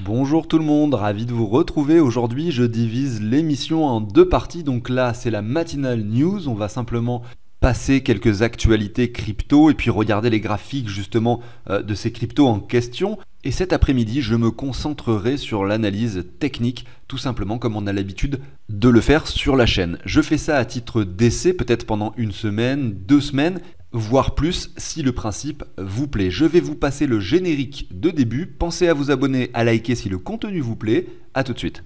Bonjour tout le monde, ravi de vous retrouver. Aujourd'hui, je divise l'émission en deux parties. Donc là, c'est la matinale news. On va simplement passer quelques actualités crypto et puis regarder les graphiques justement de ces cryptos en question. Et cet après-midi, je me concentrerai sur l'analyse technique, tout simplement comme on a l'habitude de le faire sur la chaîne. Je fais ça à titre d'essai, peut-être pendant une semaine, 2 semaines, voire plus si le principe vous plaît. Je vais vous passer le générique de début. Pensez à vous abonner, à liker si le contenu vous plaît. A tout de suite.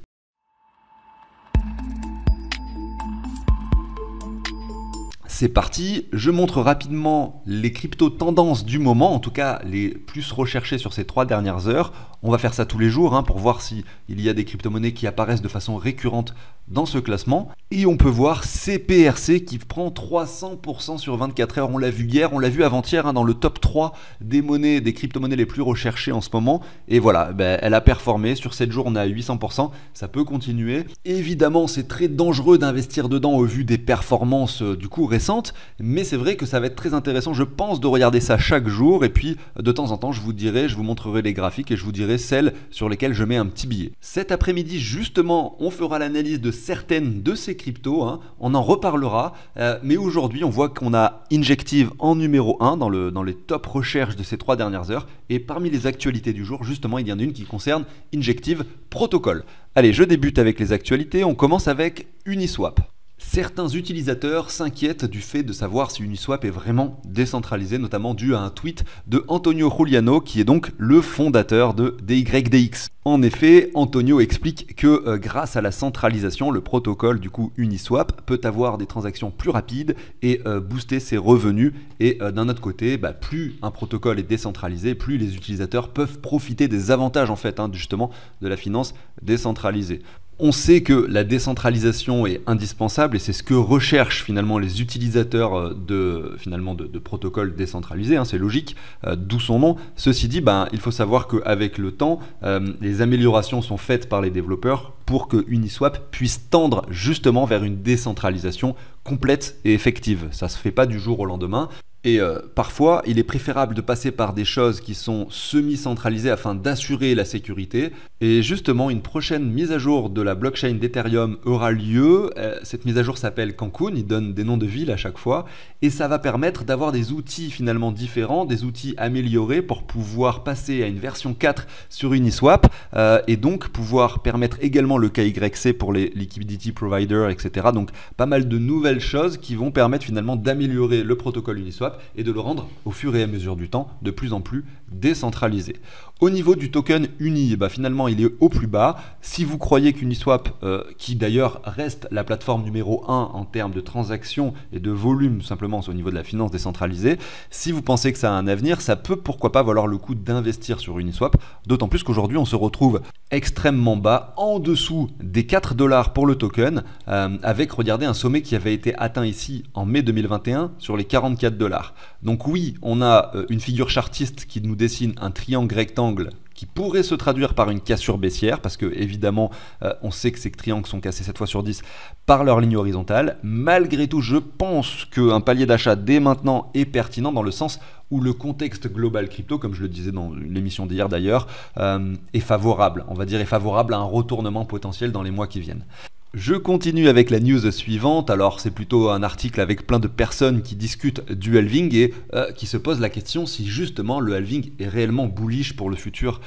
C'est parti, je montre rapidement les cryptos tendances du moment, en tout cas les plus recherchées sur ces 3 dernières heures. On va faire ça tous les jours pour voir s'il y a des crypto-monnaies qui apparaissent de façon récurrente dans ce classement. Et on peut voir CPRC qui prend 300% sur 24 heures. On l'a vu hier, on l'a vu avant-hier dans le top 3 des monnaies, des crypto-monnaies les plus recherchées en ce moment. Et voilà, elle a performé. Sur 7 jours, on est à 800%. Ça peut continuer. Évidemment, c'est très dangereux d'investir dedans au vu des performances du coup récentes. Mais c'est vrai que ça va être très intéressant, je pense, de regarder ça chaque jour. Et puis, de temps en temps, je vous montrerai les graphiques et je vous dirai celles sur lesquelles je mets un petit billet. Cet après-midi, justement, on fera l'analyse de certaines de ces cryptos, on en reparlera, mais aujourd'hui on voit qu'on a Injective en numéro 1 dans les top recherches de ces 3 dernières heures, et parmi les actualités du jour, justement, il y en a une qui concerne Injective Protocol. Allez, je débute avec les actualités, on commence avec Uniswap. Certains utilisateurs s'inquiètent du fait de savoir si Uniswap est vraiment décentralisé, notamment dû à un tweet de Antonio Juliano, qui est donc le fondateur de DYDX. En effet, Antonio explique que grâce à la centralisation, le protocole du coup Uniswap peut avoir des transactions plus rapides et booster ses revenus. Et d'un autre côté, plus un protocole est décentralisé, plus les utilisateurs peuvent profiter des avantages en fait, justement de la finance décentralisée. On sait que la décentralisation est indispensable et c'est ce que recherchent finalement les utilisateurs de protocoles décentralisés, c'est logique, d'où son nom. Ceci dit, il faut savoir qu'avec le temps, les améliorations sont faites par les développeurs pour que Uniswap puisse tendre justement vers une décentralisation complète et effective. Ça ne se fait pas du jour au lendemain. Et parfois, il est préférable de passer par des choses qui sont semi-centralisées afin d'assurer la sécurité. Et justement, une prochaine mise à jour de la blockchain d'Ethereum aura lieu. Cette mise à jour s'appelle Cancun, il donne des noms de villes à chaque fois. Et ça va permettre d'avoir des outils finalement différents, des outils améliorés pour pouvoir passer à une version 4 sur Uniswap. Et donc pouvoir permettre également le KYC pour les liquidity providers, etc. Donc pas mal de nouvelles choses qui vont permettre finalement d'améliorer le protocole Uniswap et de le rendre au fur et à mesure du temps de plus en plus décentralisé. Au niveau du token Uni, finalement il est au plus bas. Si vous croyez qu'Uniswap, qui d'ailleurs reste la plateforme numéro 1 en termes de transactions et de volume simplement au niveau de la finance décentralisée, si vous pensez que ça a un avenir, ça peut pourquoi pas valoir le coup d'investir sur Uniswap, d'autant plus qu'aujourd'hui on se retrouve extrêmement bas, en dessous des 4 $ pour le token, avec, regardez, un sommet qui avait été atteint ici en mai 2021 sur les 44 $. Donc oui, on a une figure chartiste qui nous dessine un triangle rectangle qui pourrait se traduire par une cassure baissière, parce que évidemment on sait que ces triangles sont cassés 7 fois sur 10 par leur ligne horizontale. Malgré tout, je pense qu'un palier d'achat dès maintenant est pertinent, dans le sens où le contexte global crypto, comme je le disais dans l'émission d'hier d'ailleurs, est favorable, on va dire, est favorable à un retournement potentiel dans les mois qui viennent. Je continue avec la news suivante. Alors c'est plutôt un article avec plein de personnes qui discutent du halving et qui se posent la question si justement le halving est réellement bullish pour le futur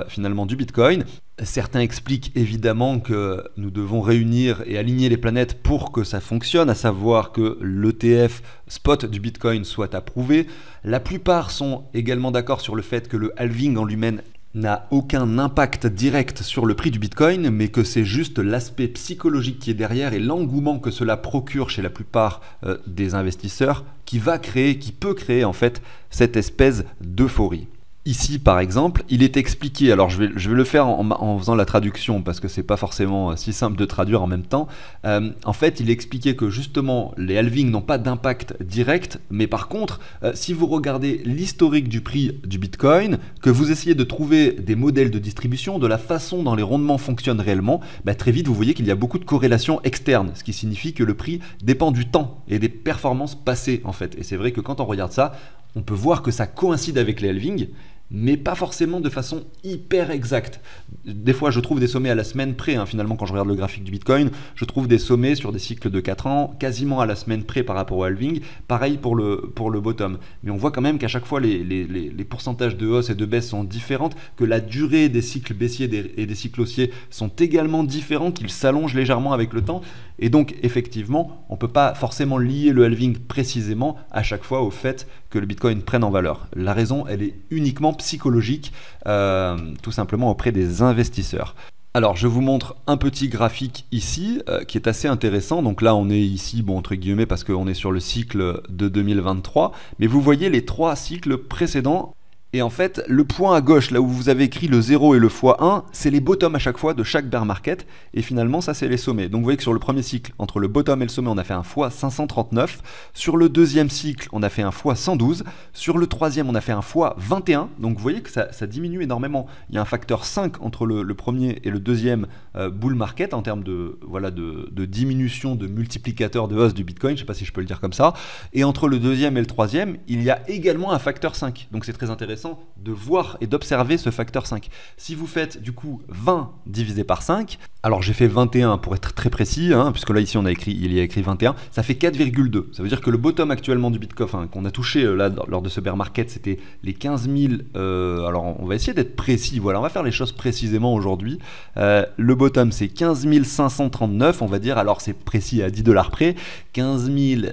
finalement du Bitcoin. Certains expliquent évidemment que nous devons réunir et aligner les planètes pour que ça fonctionne, à savoir que l'ETF spot du Bitcoin soit approuvé. La plupart sont également d'accord sur le fait que le halving en lui-même n'a aucun impact direct sur le prix du Bitcoin, mais que c'est juste l'aspect psychologique qui est derrière et l'engouement que cela procure chez la plupart des investisseurs qui peut créer en fait cette espèce d'euphorie. Ici, par exemple, il est expliqué, alors je vais le faire en faisant la traduction parce que c'est pas forcément si simple de traduire en même temps. En fait, il est expliqué que justement, les halvings n'ont pas d'impact direct, mais par contre, si vous regardez l'historique du prix du Bitcoin, que vous essayez de trouver des modèles de distribution, de la façon dont les rendements fonctionnent réellement, très vite, vous voyez qu'il y a beaucoup de corrélations externes, ce qui signifie que le prix dépend du temps et des performances passées, en fait. Et c'est vrai que quand on regarde ça, on peut voir que ça coïncide avec les halvings, mais pas forcément de façon hyper exacte. Des fois, je trouve des sommets à la semaine près, hein, finalement, quand je regarde le graphique du Bitcoin, je trouve des sommets sur des cycles de 4 ans, quasiment à la semaine près par rapport au halving, pareil pour le bottom. Mais on voit quand même qu'à chaque fois, les pourcentages de hausse et de baisse sont différentes, que la durée des cycles baissiers et des cycles haussiers sont également différentes, qu'ils s'allongent légèrement avec le temps, et donc, effectivement, on ne peut pas forcément lier le halving précisément à chaque fois au fait que le Bitcoin prenne en valeur. La raison, elle est uniquement psychologique, tout simplement auprès des investisseurs. Alors, je vous montre un petit graphique ici qui est assez intéressant. Donc là, on est ici, bon, entre guillemets, parce qu'on est sur le cycle de 2023. Mais vous voyez les 3 cycles précédents. Et en fait, le point à gauche, là où vous avez écrit le 0 et le x1, c'est les bottoms à chaque fois de chaque bear market. Et finalement, ça, c'est les sommets. Donc vous voyez que sur le premier cycle, entre le bottom et le sommet, on a fait un x539. Sur le deuxième cycle, on a fait un x112. Sur le troisième, on a fait un x21. Donc vous voyez que ça diminue énormément. Il y a un facteur 5 entre le premier et le deuxième bull market en termes de diminution de multiplicateur de hausse du Bitcoin. Je ne sais pas si je peux le dire comme ça. Et entre le deuxième et le troisième, il y a également un facteur 5. Donc c'est très intéressant de voir et d'observer ce facteur 5. Si vous faites du coup 20 divisé par 5, alors j'ai fait 21 pour être très précis, hein, puisque là ici il y a écrit 21, ça fait 4,2. Ça veut dire que le bottom actuellement du Bitcoin, enfin, qu'on a touché là lors de ce bear market, c'était les 15 000. Alors on va essayer d'être précis, voilà, on va faire les choses précisément aujourd'hui. Le bottom c'est 15 539, on va dire, alors c'est précis à 10 $ près, 15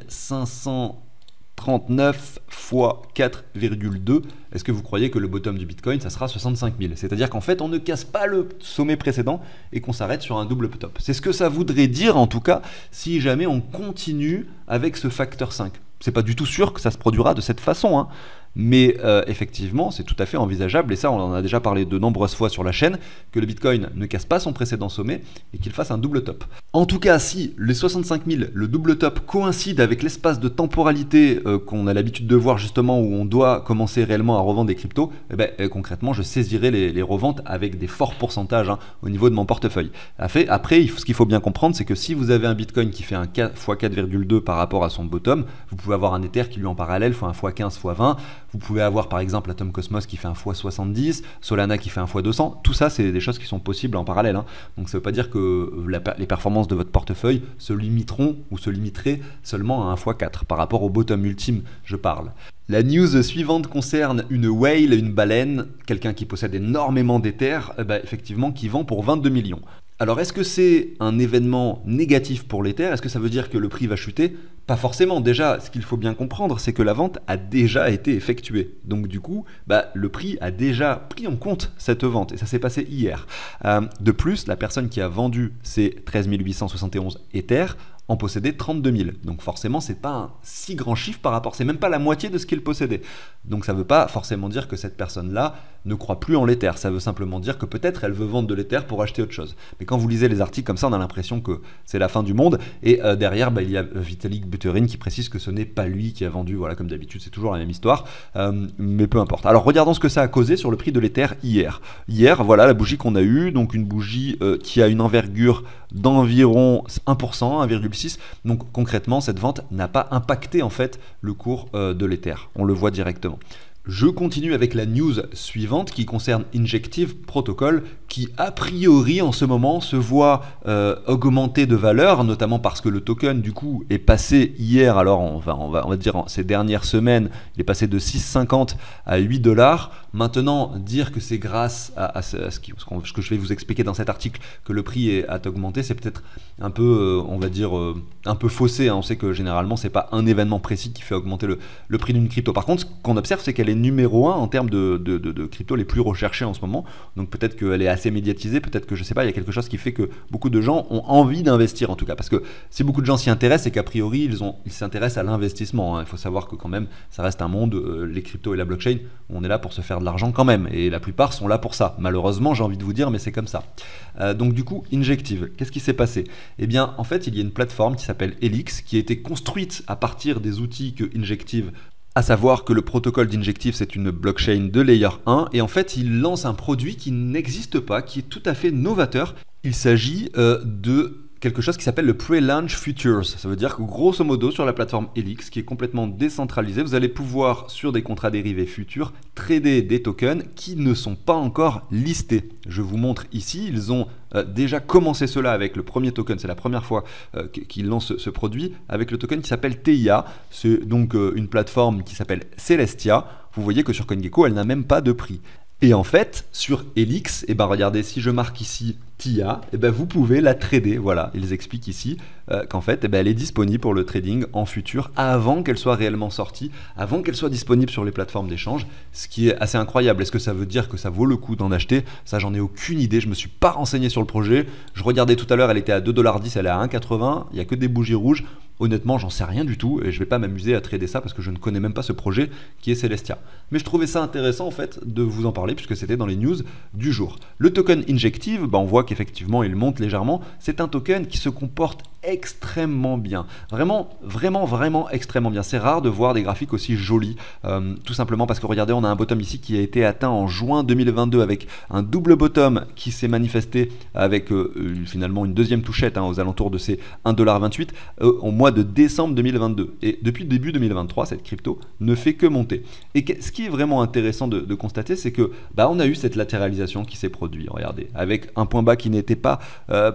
539 fois 4,2. Est-ce que vous croyez que le bottom du Bitcoin, ça sera 65 000? C'est-à-dire qu'en fait, on ne casse pas le sommet précédent et qu'on s'arrête sur un double top. C'est ce que ça voudrait dire, en tout cas, si jamais on continue avec ce facteur 5. C'est pas du tout sûr que ça se produira de cette façon, hein. Mais effectivement, c'est tout à fait envisageable, et ça on en a déjà parlé de nombreuses fois sur la chaîne, que le Bitcoin ne casse pas son précédent sommet et qu'il fasse un double top. En tout cas, si les 65 000, le double top coïncide avec l'espace de temporalité qu'on a l'habitude de voir justement où on doit commencer réellement à revendre des cryptos, concrètement je saisirai les reventes avec des forts pourcentages, hein, au niveau de mon portefeuille. Après, ce qu'il faut bien comprendre, c'est que si vous avez un Bitcoin qui fait un x 4,2 par rapport à son bottom, vous pouvez avoir un Ether qui lui en parallèle fait un x 15, x 20. Vous pouvez avoir par exemple Atom Cosmos qui fait un x70, Solana qui fait un x200. Tout ça, c'est des choses qui sont possibles en parallèle, hein. Donc ça ne veut pas dire que les performances de votre portefeuille se limiteront ou se limiteraient seulement à un x4. Par rapport au bottom ultime, je parle. La news suivante concerne une whale, une baleine, quelqu'un qui possède énormément d'Ether, effectivement, qui vend pour 22 millions. Alors est-ce que c'est un événement négatif pour l'Ether? Est-ce que ça veut dire que le prix va chuter? Pas forcément. Déjà, ce qu'il faut bien comprendre, c'est que la vente a déjà été effectuée. Donc du coup, le prix a déjà pris en compte cette vente, et ça s'est passé hier. De plus, la personne qui a vendu ces 13 871 Ether en possédait 32 000. Donc forcément, c'est pas un si grand chiffre par rapport, c'est même pas la moitié de ce qu'il possédait. Donc ça veut pas forcément dire que cette personne-là ne croit plus en l'Ether. Ça veut simplement dire que peut-être elle veut vendre de l'Ether pour acheter autre chose. Mais quand vous lisez les articles comme ça, on a l'impression que c'est la fin du monde. Et derrière, il y a Vitalik Buterin qui précise que ce n'est pas lui qui a vendu. Voilà, comme d'habitude, c'est toujours la même histoire. Mais peu importe. Alors regardons ce que ça a causé sur le prix de l'Ether hier. Hier, voilà la bougie qu'on a eue. Donc une bougie qui a une envergure d'environ 1%, 1,6. Donc concrètement, cette vente n'a pas impacté en fait le cours de l'Ether. On le voit directement. Je continue avec la news suivante qui concerne Injective Protocol qui a priori en ce moment se voit augmenter de valeur, notamment parce que le token du coup est passé hier, alors on va dire ces dernières semaines, il est passé de 6,50 à 8 $. Maintenant, dire que c'est grâce à ce que je vais vous expliquer dans cet article que le prix a augmenté, c'est peut-être un peu, on va dire, un peu faussé, hein. On sait que généralement, c'est pas un événement précis qui fait augmenter le prix d'une crypto. Par contre, ce qu'on observe, c'est qu'elle est numéro 1 en termes de crypto les plus recherchés en ce moment. Donc peut-être qu'elle est assez médiatisée, peut-être que, je sais pas, il y a quelque chose qui fait que beaucoup de gens ont envie d'investir en tout cas. Parce que si beaucoup de gens s'y intéressent, c'est qu'a priori, ils s'intéressent à l'investissement, hein. Il faut savoir que quand même, ça reste un monde, les cryptos et la blockchain, on est là pour se faire de l'argent quand même. Et la plupart sont là pour ça. Malheureusement, j'ai envie de vous dire, mais c'est comme ça. Donc du coup, Injective, qu'est-ce qui s'est passé? Eh bien, en fait, il y a une plateforme qui s'appelle Helix, qui a été construite à partir des outils que Injective, à savoir que le protocole d'Injective, c'est une blockchain de layer 1, et en fait, il lance un produit qui n'existe pas, qui est tout à fait novateur. Il s'agit de quelque chose qui s'appelle le Pre-Launch Futures. Ça veut dire que grosso modo sur la plateforme Helix, qui est complètement décentralisée, vous allez pouvoir sur des contrats dérivés futurs trader des tokens qui ne sont pas encore listés. Je vous montre ici, ils ont déjà commencé cela avec le premier token, c'est la première fois qu'ils lancent ce produit, avec le token qui s'appelle TIA. C'est donc une plateforme qui s'appelle Celestia. Vous voyez que sur CoinGecko, elle n'a même pas de prix. Et en fait, sur Helix, regardez, si je marque ici TIA, vous pouvez la trader. Voilà, ils expliquent ici qu'en fait, elle est disponible pour le trading en futur avant qu'elle soit réellement sortie, avant qu'elle soit disponible sur les plateformes d'échange, ce qui est assez incroyable. Est-ce que ça veut dire que ça vaut le coup d'en acheter? Ça, j'en ai aucune idée. Je ne me suis pas renseigné sur le projet. Je regardais tout à l'heure, elle était à 2,10 $, elle est à 1,80 $. Il n'y a que des bougies rouges. Honnêtement, j'en sais rien du tout et je ne vais pas m'amuser à trader ça parce que je ne connais même pas ce projet qui est Celestia. Mais je trouvais ça intéressant en fait de vous en parler puisque c'était dans les news du jour. Le token Injective, on voit qu'effectivement il monte légèrement. C'est un token qui se comporte extrêmement bien, vraiment extrêmement bien. C'est rare de voir des graphiques aussi jolis, tout simplement parce que regardez, on a un bottom ici qui a été atteint en juin 2022 avec un double bottom qui s'est manifesté avec finalement une deuxième touchette aux alentours de ces 1,28 $ au mois de décembre 2022. Et depuis le début 2023, cette crypto ne fait que monter. Et ce qui est vraiment intéressant de constater, c'est que on a eu cette latéralisation qui s'est produite, regardez, avec un point bas qui n'était pas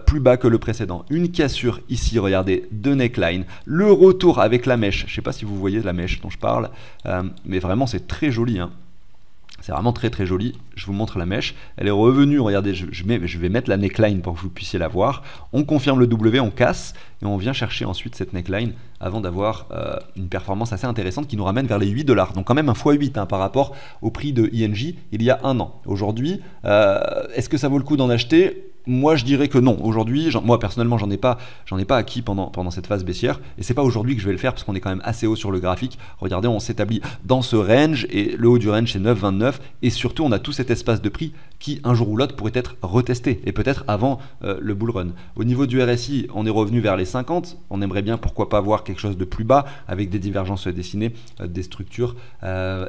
plus bas que le précédent, une cassure ici, regardez, de neckline, le retour avec la mèche, je ne sais pas si vous voyez la mèche dont je parle, mais vraiment c'est très joli, c'est vraiment très joli. Je vous montre la mèche, elle est revenue, regardez, je vais mettre la neckline pour que vous puissiez la voir. On confirme le W, on casse et on vient chercher ensuite cette neckline avant d'avoir une performance assez intéressante qui nous ramène vers les 8 $. Donc quand même un x8 par rapport au prix de INJ il y a un an. Aujourd'hui, est-ce que ça vaut le coup d'en acheter ? Moi je dirais que non. Aujourd'hui, moi personnellement j'en ai pas acquis pendant cette phase baissière et c'est pas aujourd'hui que je vais le faire parce qu'on est quand même assez haut sur le graphique. Regardez, on s'établit dans ce range et le haut du range c'est 9,29 et surtout on a tout cet espace de prix qui un jour ou l'autre pourrait être retesté et peut-être avant le bull run. Au niveau du RSI, on est revenu vers les 50. On aimerait bien pourquoi pas voir quelque chose de plus bas avec des divergences dessinées, des structures,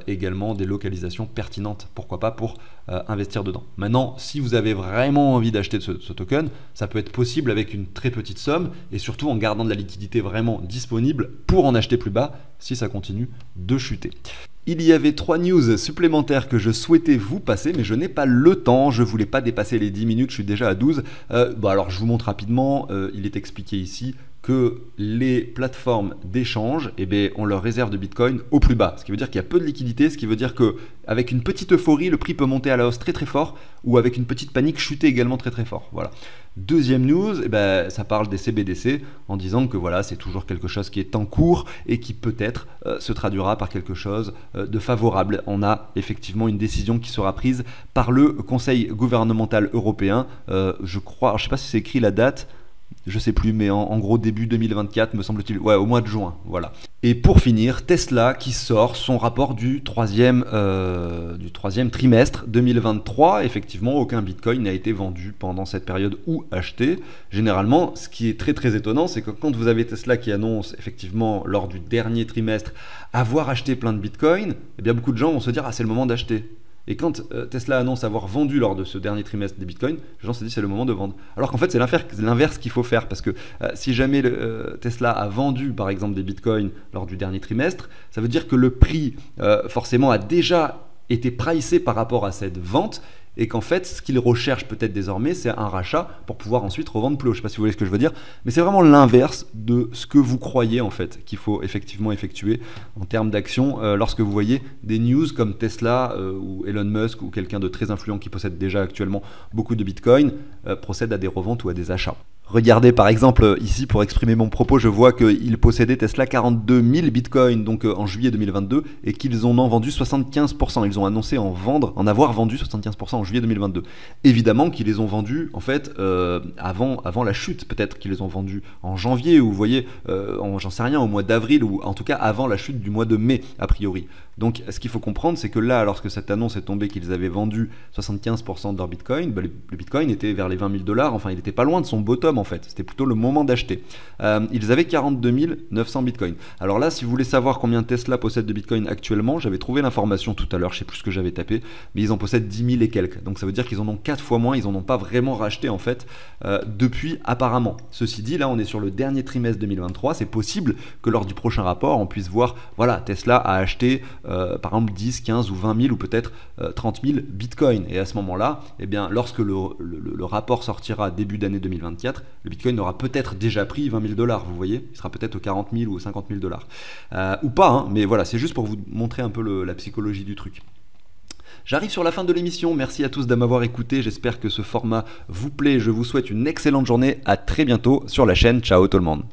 également des localisations pertinentes. Pourquoi pas pour investir dedans. Maintenant, si vous avez vraiment envie d'acheter ce token, ça peut être possible avec une très petite somme et surtout en gardant de la liquidité vraiment disponible pour en acheter plus bas si ça continue de chuter. Il y avait 3 news supplémentaires que je souhaitais vous passer, mais je n'ai pas le temps, je ne voulais pas dépasser les 10 minutes, je suis déjà à 12. Alors je vous montre rapidement, il est expliqué ici que les plateformes d'échange, on leur réserve de Bitcoin au plus bas. Ce qui veut dire qu'il y a peu de liquidité, ce qui veut dire qu'avec une petite euphorie, le prix peut monter à la hausse très fort, ou avec une petite panique, chuter également très fort. Voilà. Deuxième news, ça parle des CBDC en disant que voilà, c'est toujours quelque chose qui est en cours et qui peut-être se traduira par quelque chose de favorable. On a effectivement une décision qui sera prise par le Conseil gouvernemental européen. Je crois, alors je ne sais pas si c'est écrit la date, je sais plus, mais en gros début 2024 me semble-t-il, ouais, au mois de juin, voilà. Et pour finir, Tesla qui sort son rapport du troisième trimestre 2023. Effectivement, aucun Bitcoin n'a été vendu pendant cette période ou acheté. Généralement, ce qui est très étonnant, c'est que quand vous avez Tesla qui annonce effectivement lors du dernier trimestre avoir acheté plein de Bitcoin, beaucoup de gens vont se dire c'est le moment d'acheter. Et quand Tesla annonce avoir vendu lors de ce dernier trimestre des bitcoins, les gens se disent c'est le moment de vendre. Alors qu'en fait c'est l'inverse qu'il faut faire parce que si jamais Tesla a vendu par exemple des bitcoins lors du dernier trimestre, ça veut dire que le prix forcément a déjà été pricé par rapport à cette vente et qu'en fait ce qu'il recherche peut-être désormais c'est un rachat pour pouvoir ensuite revendre plus haut. Je ne sais pas si vous voyez ce que je veux dire, mais c'est vraiment l'inverse de ce que vous croyez en fait qu'il faut effectivement effectuer en termes d'action lorsque vous voyez des news comme Tesla ou Elon Musk ou quelqu'un de très influent qui possède déjà actuellement beaucoup de Bitcoin procède à des reventes ou à des achats. Regardez par exemple ici pour exprimer mon propos, je vois qu'ils possédaient Tesla 42 000 bitcoins donc en juillet 2022 et qu'ils en ont vendu 75%. Ils ont annoncé en avoir vendu 75% en juillet 2022. Évidemment qu'ils les ont vendus en fait avant la chute, peut-être qu'ils les ont vendus en janvier ou vous voyez, j'en sais rien, au mois d'avril ou en tout cas avant la chute du mois de mai a priori. Donc ce qu'il faut comprendre c'est que là lorsque cette annonce est tombée qu'ils avaient vendu 75% de leur bitcoin, le bitcoin était vers les 20 000 $, enfin il n'était pas loin de son bottom momentum en fait, c'était plutôt le moment d'acheter. Ils avaient 42 900 bitcoins. Alors là, si vous voulez savoir combien Tesla possède de bitcoin actuellement, j'avais trouvé l'information tout à l'heure, je sais plus ce que j'avais tapé, mais ils en possèdent 10 000 et quelques. Donc ça veut dire qu'ils en ont 4 fois moins, ils en ont pas vraiment racheté en fait depuis apparemment. Ceci dit, là on est sur le dernier trimestre 2023, c'est possible que lors du prochain rapport, on puisse voir, voilà, Tesla a acheté par exemple 10, 15 ou 20 000 ou peut-être 30 000 bitcoins. Et à ce moment-là, eh bien, lorsque le rapport sortira début d'année 2024, le bitcoin aura peut-être déjà pris 20 000 $, vous voyez, il sera peut-être aux 40 000 ou aux 50 000 $. Ou pas, hein, mais voilà, c'est juste pour vous montrer un peu la psychologie du truc. J'arrive sur la fin de l'émission, merci à tous de m'avoir écouté, j'espère que ce format vous plaît, je vous souhaite une excellente journée, à très bientôt sur la chaîne, ciao tout le monde.